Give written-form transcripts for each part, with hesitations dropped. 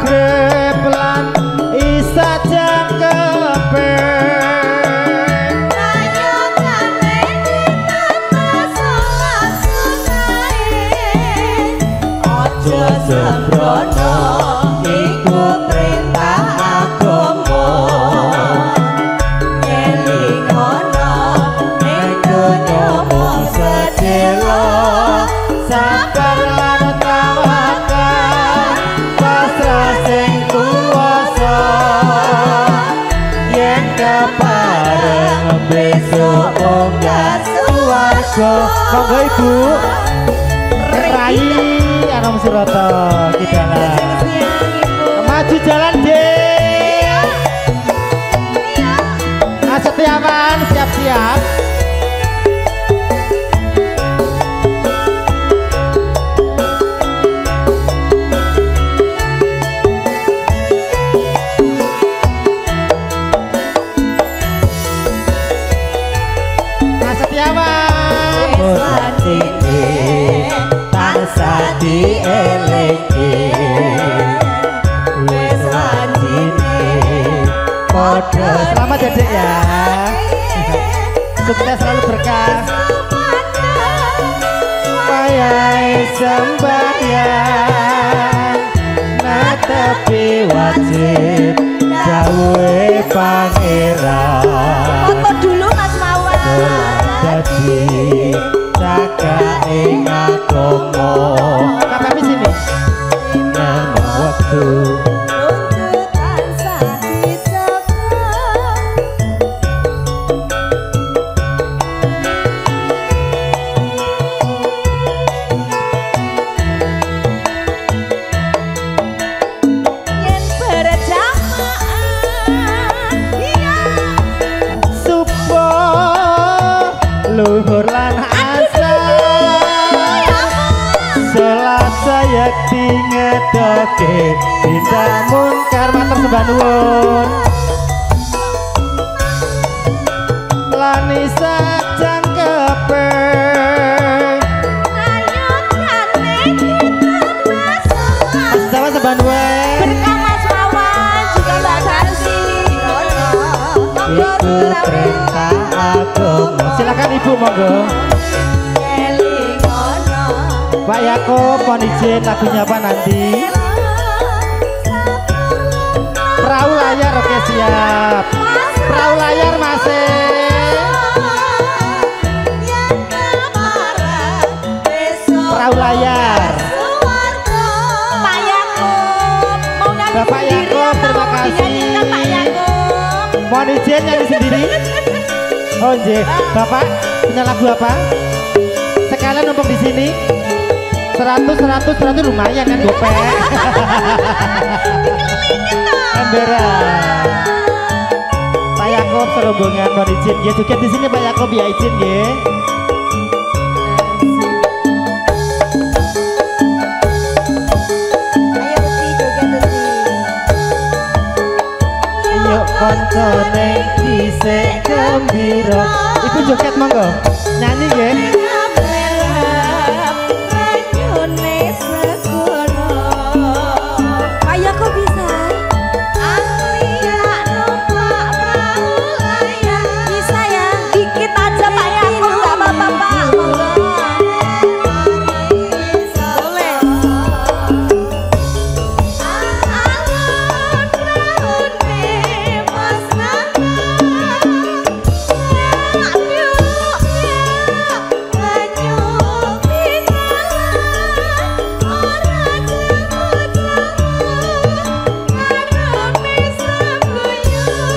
grep lan isa jangkepe sembrono iku perintah agama ngelingono ning donya mung sedelo sabar lan tawakal pasrah sing kuwasa yen kepareng besok munggah swarga monggo ibu Rai Anom Suroto Kidala maju jalan deh Setiawan siap-siap Setiawan dieleke wis wajine padha selamat ya Dek ya sukses selalu berkah wayahe sembahyang netepi wajib dawuhe pangeran foto dulu Mas Mawar dadi cakaing agama KPP sini nang waktu luhur lan asa salat sayekti ngedoke bintang munkar matur sembah nuwun lan isa jangkepe ayo jane kita sama sembah nuwun berkah Mas Wawan juga Mbak Darsi itu perintah agama silakan ibu monggo Pak Yakob mohon izin lagunya apa nanti perahu layar oke siap perahu layar masih perahu layar Pak Yakob mau nyanyi Bapak sendiri Yakob atau terima kasih dinyanyikan Pak Yakob mohon izin nyanyi sendiri oh nggih Bapak punya lagu apa sekalian numpuk di sini 100 lumayan kan gopek emberan Pak Yakob serombongan mohon izin ya juga di sini Pak Yakob ya izin ya ayo Uti joget Uti yuk konco neng dhisik gembira ibu joget monggo nyanyi nggih Kayak kok bisa? Bisa ya? Dikit aja Pak Yakob nggak apa-apa Pak. Boleh.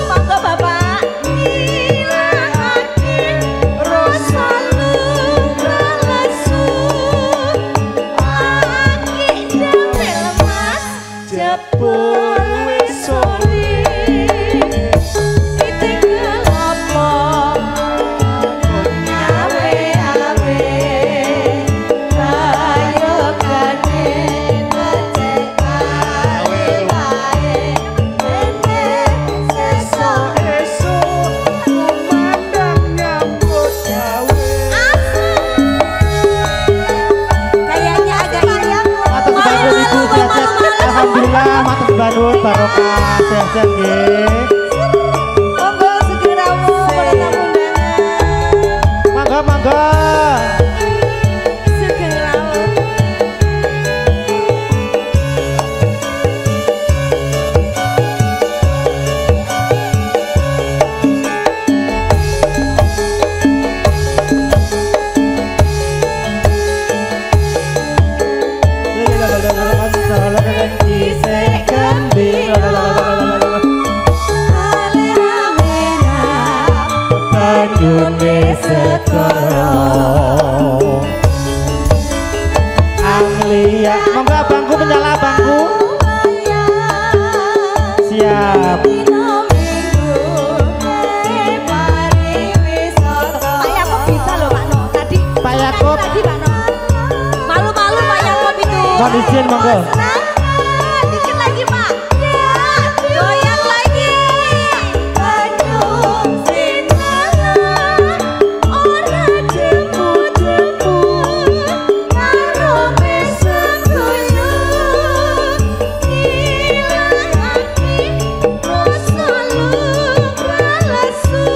Monggo Bapak. jebul wis sore Ditinggal apa? Nyawe-awe kayokane ngecek awe-awe Nene esuk kumandang nyambut gawe kayaknya agak iri aku. matur suwun ibu Jajat alhamdulillah matur Mbak Nur barokah sehat-sehat nggih. Monggo sugeng rawuh para tamu undangan. Mangga mangga. Sugeng rawuh. Anglia, monggo abangku menyala abangku. Siap. Pak Yakob bisa loh Pak No. Tadi Pak Yakob. Tadi Pak No. Malu-malu Pak Yakob itu. Mohon izin monggo. Dikit lagi Pak. Ya, goyang lagi. Aduh, sinar ora jemu-jemu karo besok goyang ilang hati rasa lupa lesu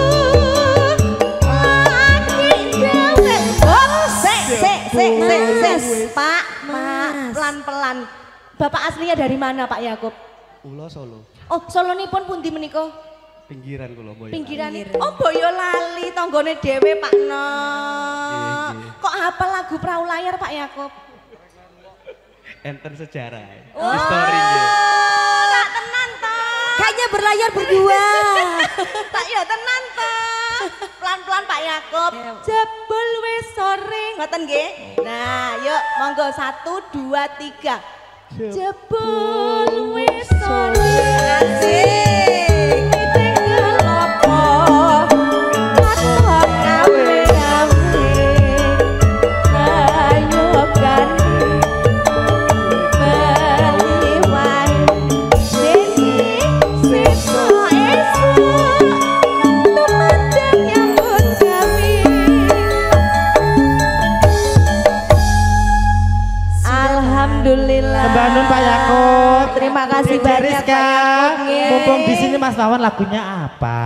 lagi dewe. Pak, pelan-pelan. Bapak aslinya dari mana Pak Yakob? Kula Solo. Oh, Solonipun pundi menika? Pinggiran kula Boyolali. Pinggiran. Oh, Boyolali tanggane dhewe Pak No. Nggih. Kok hafal lagu Perahu Layar Pak Yakob? Enten sejarah. Oh, Histori nggih. tak tenan to. Kayaknya berlayar berdua. Tak ya tenan to. Pelan-pelan Pak Yakob. Jebul wis sore, ngoten nggih. Nah, yuk monggo 1 2 3. Jebul wis sore. Asik. Tinggal apa? Katok kawe-kawe. Ayo kan meliwat dene sesuk-esuk tumandang nyambut gawe. Alhamdulillah. Mbak Nun Pak Yakob. Terima kasih Dede banyak Rizka. Pak Yakob. Nggih. Mumpung di sini Mas Wawan lagunya apa?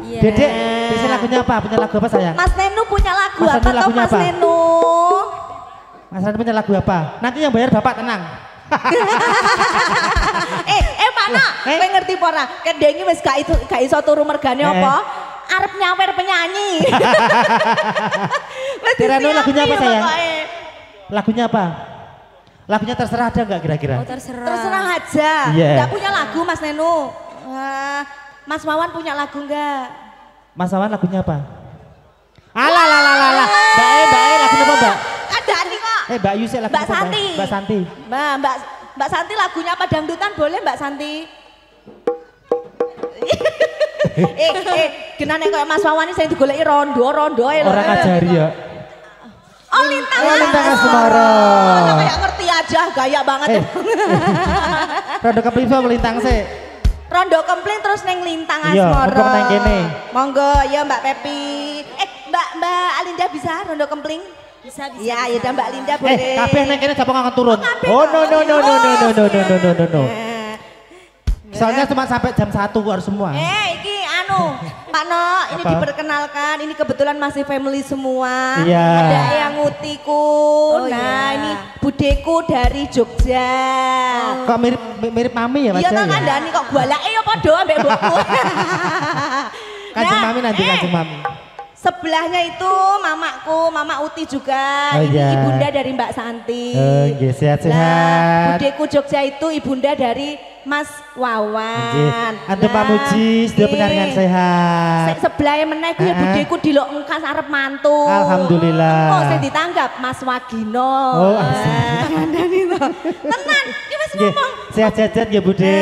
Iya. Dedek, di sini lagunya apa? Punya lagu apa sayang? Mas Nenu punya lagu Mas apa Nenu toh lagunya Mas apa? Nenu? Mas Rani punya lagu apa? Nanti yang bayar Bapak tenang. Pak Nak, kowe ngerti apa ora? Kendengi wis gak iso turu mergane apa? Arep nyawer penyanyi. Wis Tiranu lagunya apa disiapi sayang? pokoknya. Lagunya apa? Lagunya terserah ada nggak kira-kira? Oh, terserah. Terserah aja. Iya. Nggak punya lagu Mas Nenu. Mas Wawan punya lagu enggak? Mas Wawan lagunya apa? Alah, Mbak E lagunya apa Mbak? Ada nih kok. Mbak Yu sih lagunya Mbak apa, Santi. Mbak Santi. Mbak Santi lagunya apa dangdutan boleh Mbak Santi? Genane kayak Mas Wawan ini sing digoleki rondo lho. Orang ajari ya. Oh lintang. Oh, Lintang Asmara. Kayak ngerti aja, gaya banget. Rondo kepling sama Lintang sih. Rondo kempling terus neng Lintang Iya, Asmara. mumpung neng kene. Monggo, ya Mbak Pepi. Mbak Alinda bisa rondo kempling? Bisa. Ya, ya Mbak Linda boleh. Kabeh neng kene siapa ngangkat turun. kabeh Oh toh. no. Eh, Soalnya cuma sampai jam 1 harus semua. iki Pak No, ini Apa? diperkenalkan, ini kebetulan masih family semua. Iya. Ada yang ngutiku, nah iya. ini budeku dari Jogja. Kok mirip mami ya Mas? Iya toh kan Dani kok gualake ya padha ambek mbokku. Kanjeng Nah, mami nanti kanjeng mami. Sebelahnya itu mamaku, Mama Uti juga. Oh, Ini iya. ibunda dari Mbak Santi. Oh, nggih, sehat-sehat. Nah, budeku Jogja itu ibunda dari Mas Nggih. Wawan. Antum pamuji sedaya pendaringan sehat. Sebelahnya meneh ku ya budeku dilok engkas arep mantu. Alhamdulillah. Oh, sing ditanggap Mas Wagino. Oh, asik. Tenan, iki wis Nggih, ngomong. sehat-sehat ya Bude.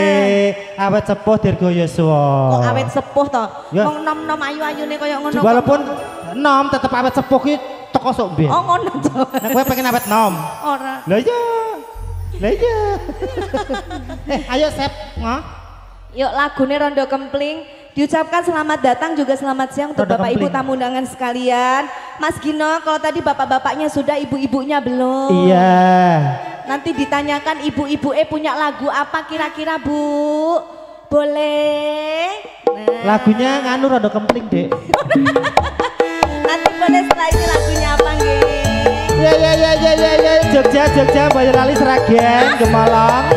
Awet sepuh dirgo Yosua. Kok awet sepuh to? Ya. Wong nom-nom ayu-ayune kaya ngono. Walaupun nom tetep awet sepuh ki teko sok ben. Oh ngono to. Nek kowe pengen awet nom. Ora. Lah iya. Ayo Sep, Yuk lagune Rondo Kempling diucapkan selamat datang juga selamat siang untuk Rondo Bapak Ibu Kempling. tamu undangan sekalian. Mas Gino, kalau tadi bapak-bapaknya sudah, ibu-ibunya belum? Iya. nanti ditanyakan ibu-ibu punya lagu apa kira-kira Bu? Boleh? Nah. Lagunya nganu rada kempling, Dek. Nanti boleh setelah ini lagunya apa nggih? Ya, Jogja, Boyolali, Sragen, Gemalang.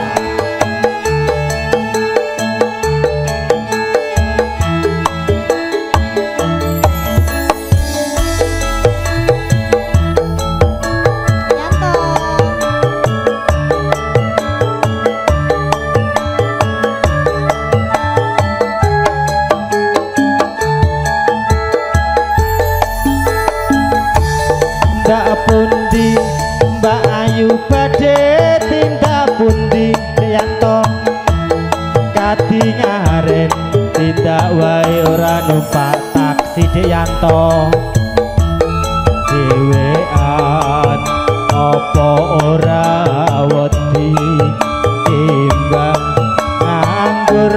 Pundi Mbak Ayu badhe tindak pundi Yanto kadingaren tindak wae ora numpak taksi Yanto dhewean apa ora wedi timbang nganggur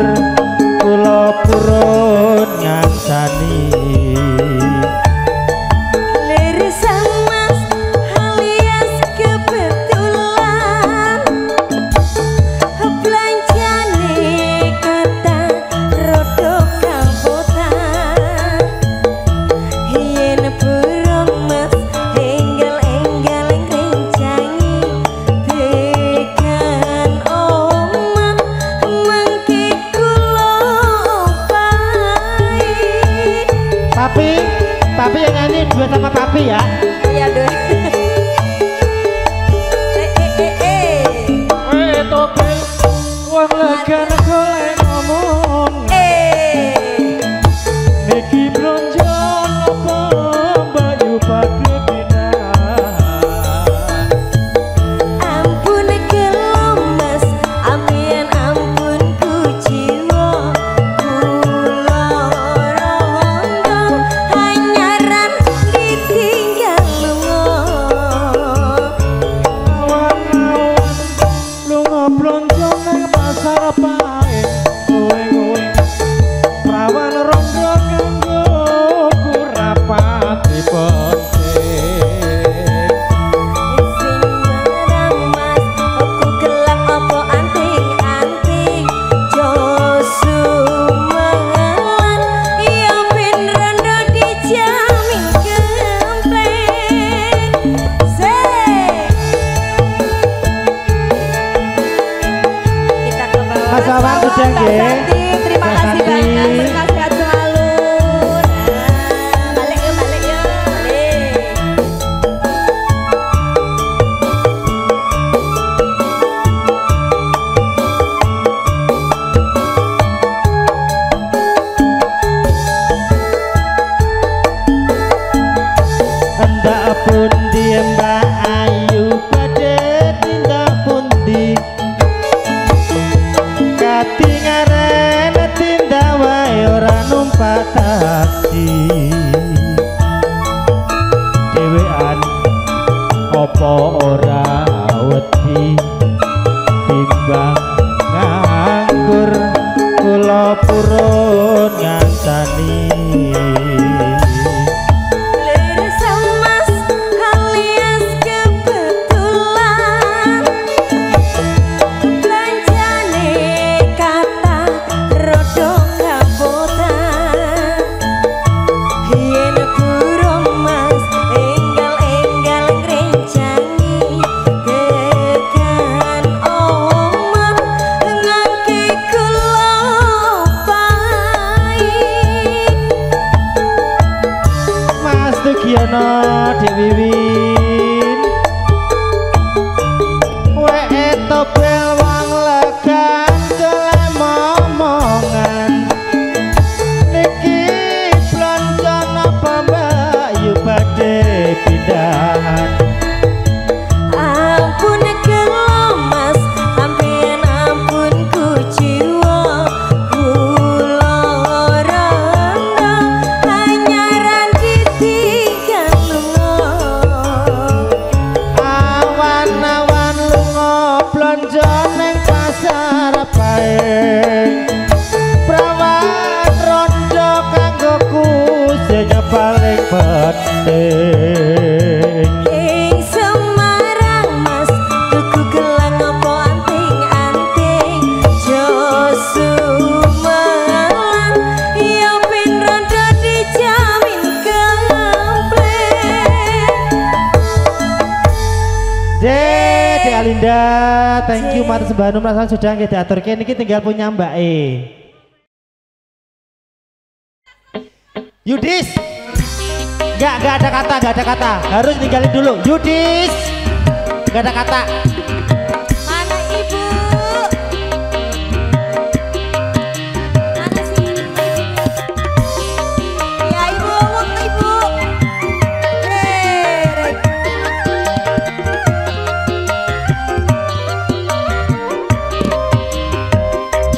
kula purun ngansani Papi yang nyanyi dua sama papi ya. Iya deh. Topel wong legane golek ngomong. Niki blonjon apa Bayu padhe pindah. Ampun gelomes, amin ampun ku jiwa. Kula rondo hanyaran ditinggal lunga blonjon nang pasar pae. Kowe prawan rondo kanggo kurapati ponce. Mas Awang sudah nggih. Terima kasih banyak. Sehat selalu. Nah, balik yuk. Balik. Hendak pundi Mbak Ayu badhe tindak pundi katingaren tindak wae ora numpak taksi dhewean apa ora wedi timbang nganggur kula purun ngancani. Bye. Enda, thank you matur sembah merasa sudah nggih diaturke niki tinggal punya Mbak E. Yudis. Enggak ada kata. Harus tinggalin dulu. Yudis. Enggak ada kata. Mana ibu? Mana sih? Ya ibu, waktu ibu.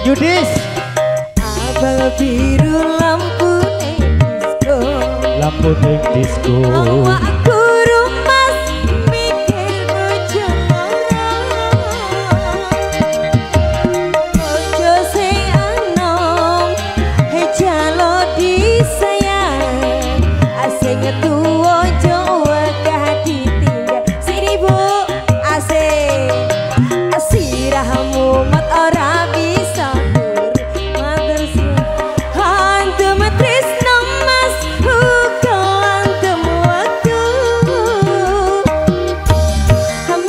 Yudis. Abang biru lampu disco. Lampu ning disco. Awakku rumas mikir bojo loro. Bojo sing anom jalo disayang. Asing tuwa Jawa gak ditinggal. Sini Bu, asing. Sirahmu mat ora bisa tur. Matur suwun. Hantem tresno Mas uga hantem waktu.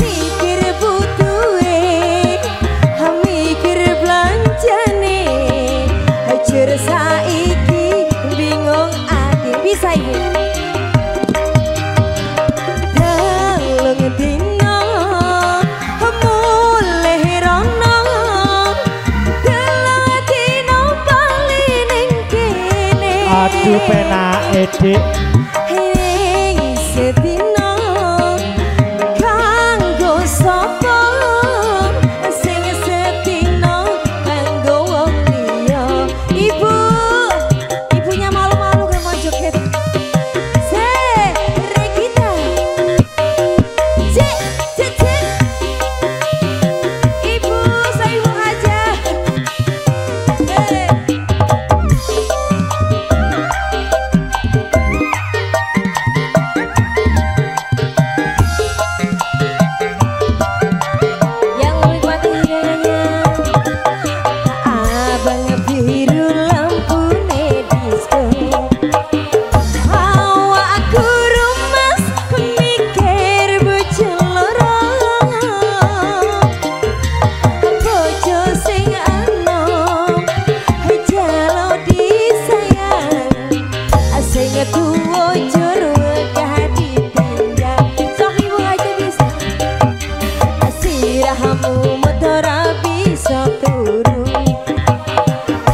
Mikir butuhe, mikir belanjane. Hajar saiki bingung ati. Bisa Ibu? Dalem dina mulih rono. Dalem dina bali ning kene. Aduh penake Dik. Hei sedina kanggo sapa sing sedina kanggo wong liya. Ibunya malu-malu kan mau joget. Regina. Cek. Ibu, saya ibu aja. Yang menikmati hidangannya abang biru lampu disco. Awakku rumas mikir bojo loro. Bojo sing anom jalo disayang. Sing tuwa jero gak ditinggal. Sok ibu aja bisa. Sirahmu motor bisa turun.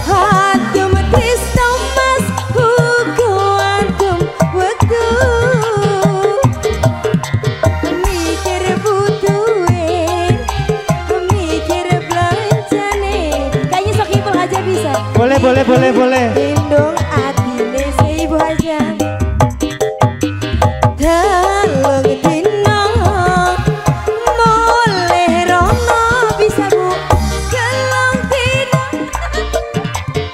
Hantem tresno Mas uga hantem waktu. Mikir butuhe, mikir belanjane. Kayaknya sok ibu aja bisa. Boleh. Lindung atine si ibu aja. Dalem dina mulih rono. Bisa Bu? Gelong dina.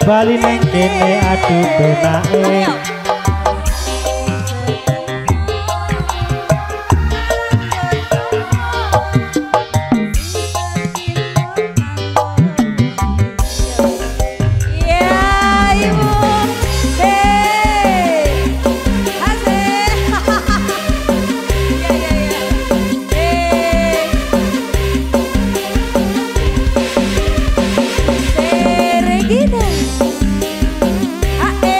Bali ning kene aduh penake. Ayo. Ya ibu. Hei. Asik. Ya. Hei. Regina. Ae.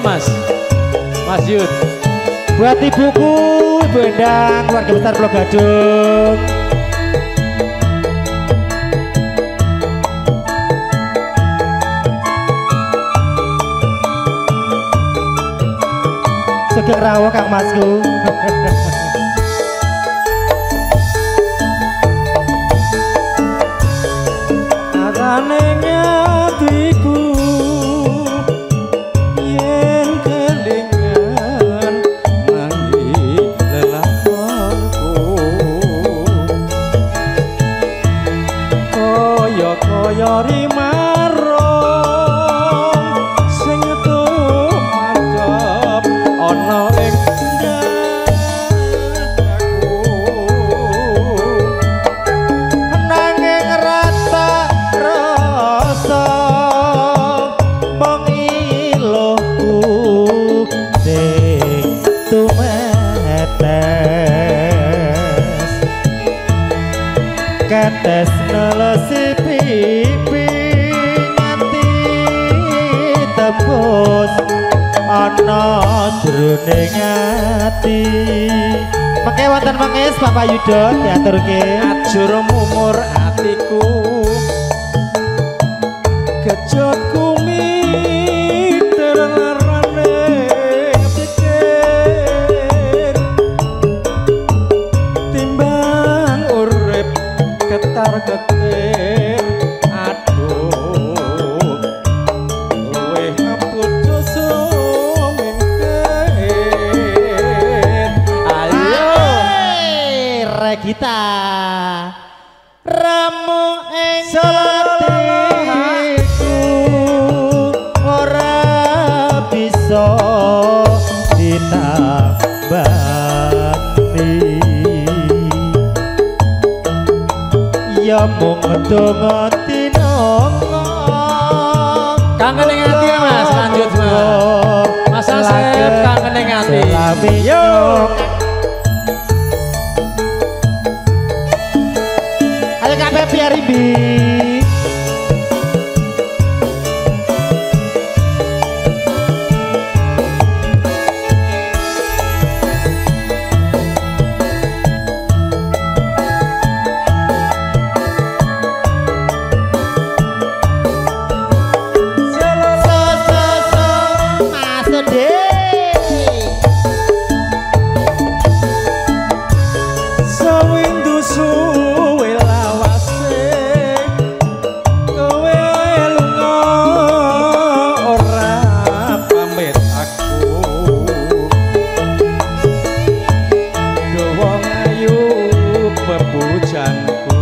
Mas. Mas Yud. Buat ibuku, Ibu Endang, keluarga besar Pulau Gadung. Sugeng rawuh Kang Masku. Arane ngatiku yen kelingan mangi lelakonku kaya rimarong sing tumandhap ana ing dadaku Nanging rata rasa mengilohku sing tumetes ketes nelesi pipi nganti tembus ana jroning ati mengke wonten mengis Bapak Yudo diaturke ajur mumur atiku kejot kumiter larane pikir timbang urip ketar ketir aduh luwih putus mingkir ayo Regita ramu ing atiku ora bisa ditambani ya mung donga tinonga kangen ing ati ya Mas lanjut Mas Asep kangen ing ati yo ayo kabeh biar ibi sawindu suwe lawase kowe lunga ora pamit aku wong ayu bebujanku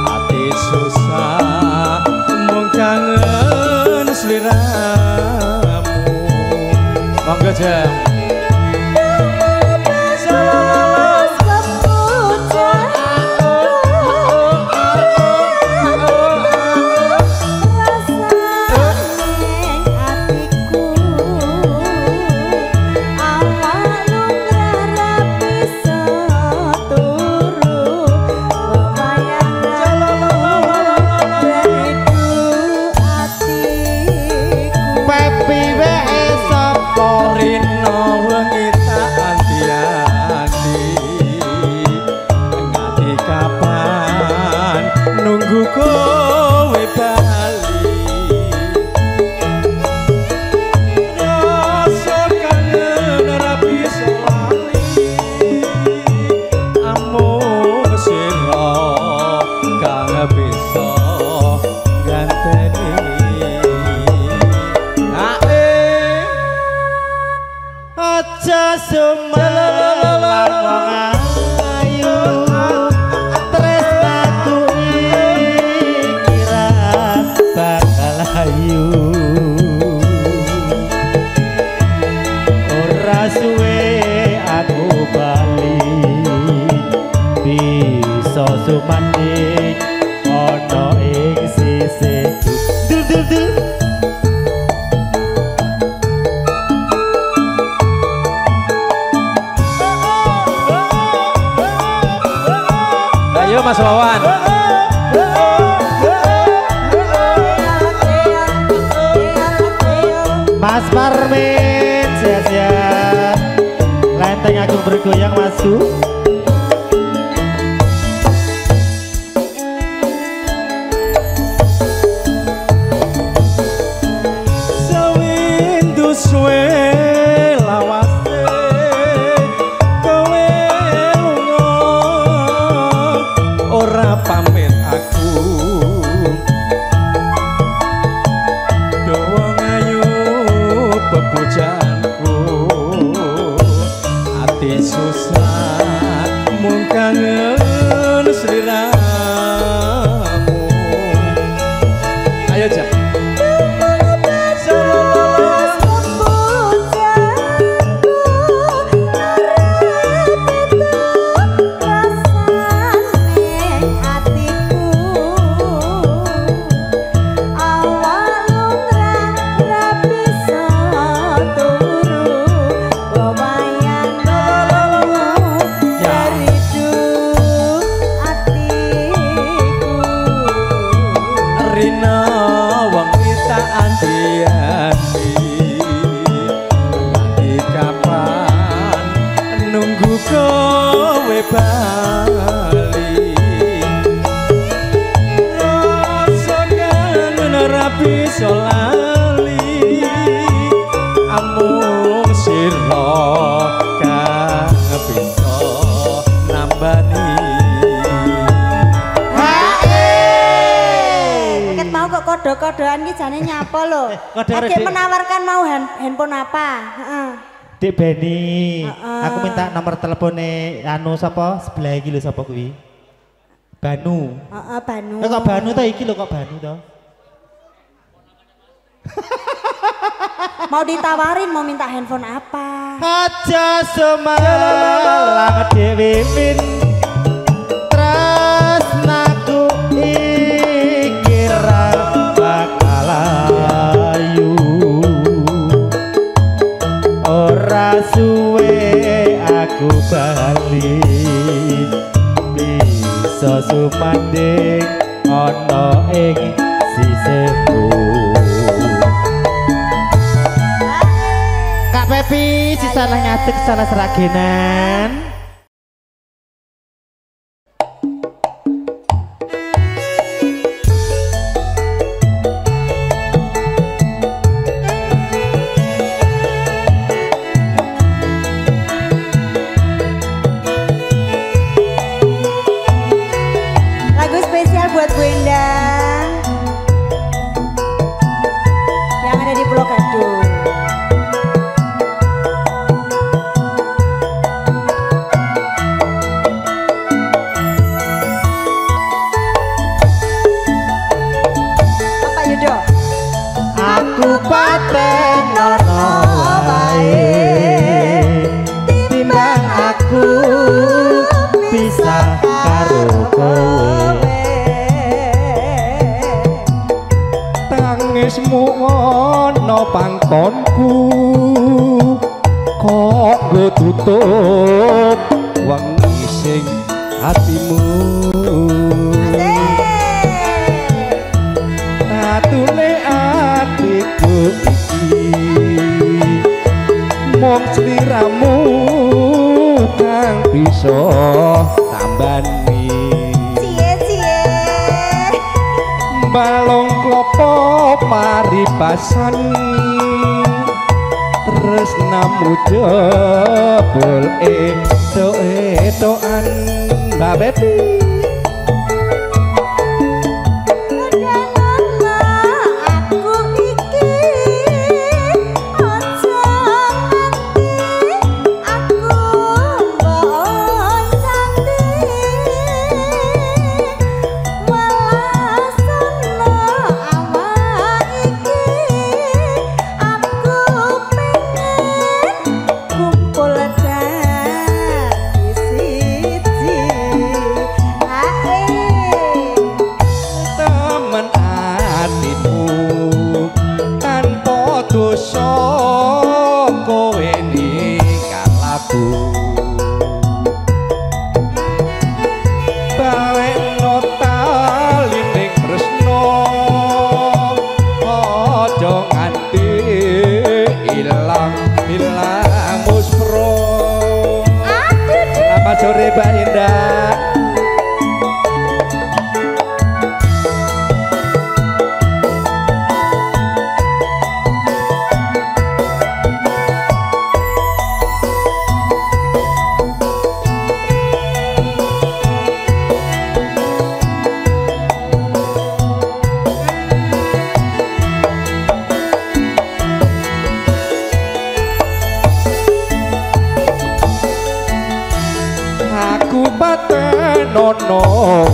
ati susah mung kangen sliramu monggo jam Pepi wae sapa rino wengi tak anti-anti nganti kapan nunggu kowe bali rasa kangen ora bisa lali amung sira kang bisa ganteni aja sumelan wong ayu tresnaku kira bakal ayu ora suwe aku bali bisa sumanding ana ing sisihku dul dul dul ayo Mas Wawan Mas Parmin sehat-sehat. Lenteng agung bergoyang masku. Sawindu suwe lawase kowe lunga ora pamit aku dawa ngayu bebujanku ati susah mung kangen sliramu ayo Jak bali rasa kangen rapi solali amung sira kang bisa nambani Ket mau kok kode-kodean iki jane nyapa lho. Adik menawarkan mau handphone apa? Heeh. Dik Beni, aku minta nomor teleponnya anu sapa sebelah iki lho sapa kuwi? Banu. Heeh, Banu. Kok Banu to iki lho kok Banu to? Mau ditawarin mau minta handphone apa? Aja semalang dhewe min tresnaku iki ra bakal ayu. Ora suwe aku bali bisa sumanding ana ing sisihku. Kak Pepi sisana ngadeg sana seragenan. Buat Bu Endang yang ada di Pulau Gadung. Apa Yudo? Aku paten ono wae timbang aku bisa karo kowe. Tangismu ana pangkonku kok go tutup wengi sing atimu atune atiku iki mung sliramu kang bisa tambani balong klopo paribasan tresnamu jebul eto-etoan Mbak Bepi.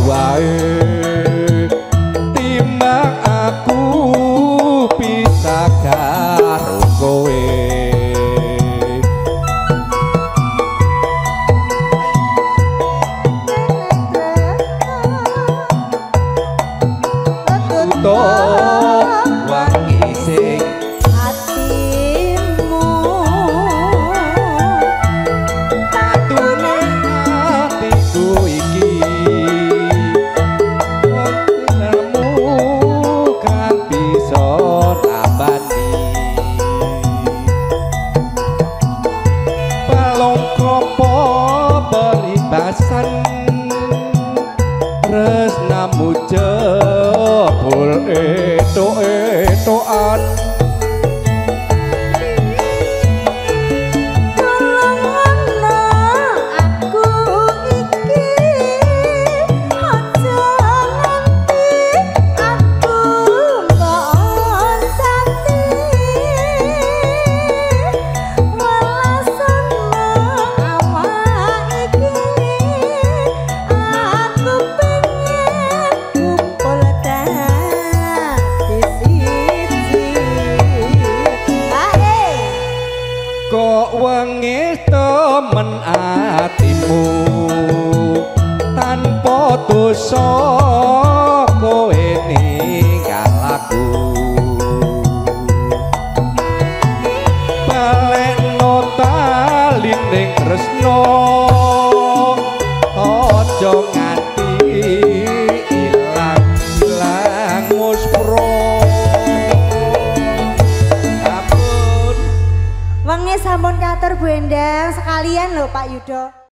wae timbang aku bisa karo kowe tutup wangi sing hatimu patune hatiku iki namu kan bisa nambani balong kropo beribasan resnamu jebul etok-etokan kok wengi temen atimu tanpa dosa kowe ninggal aku balekno tali ning tresno aja nganti ilang muspro Wengi sampun katur Bu Endang sekalian lho Pak Yudo.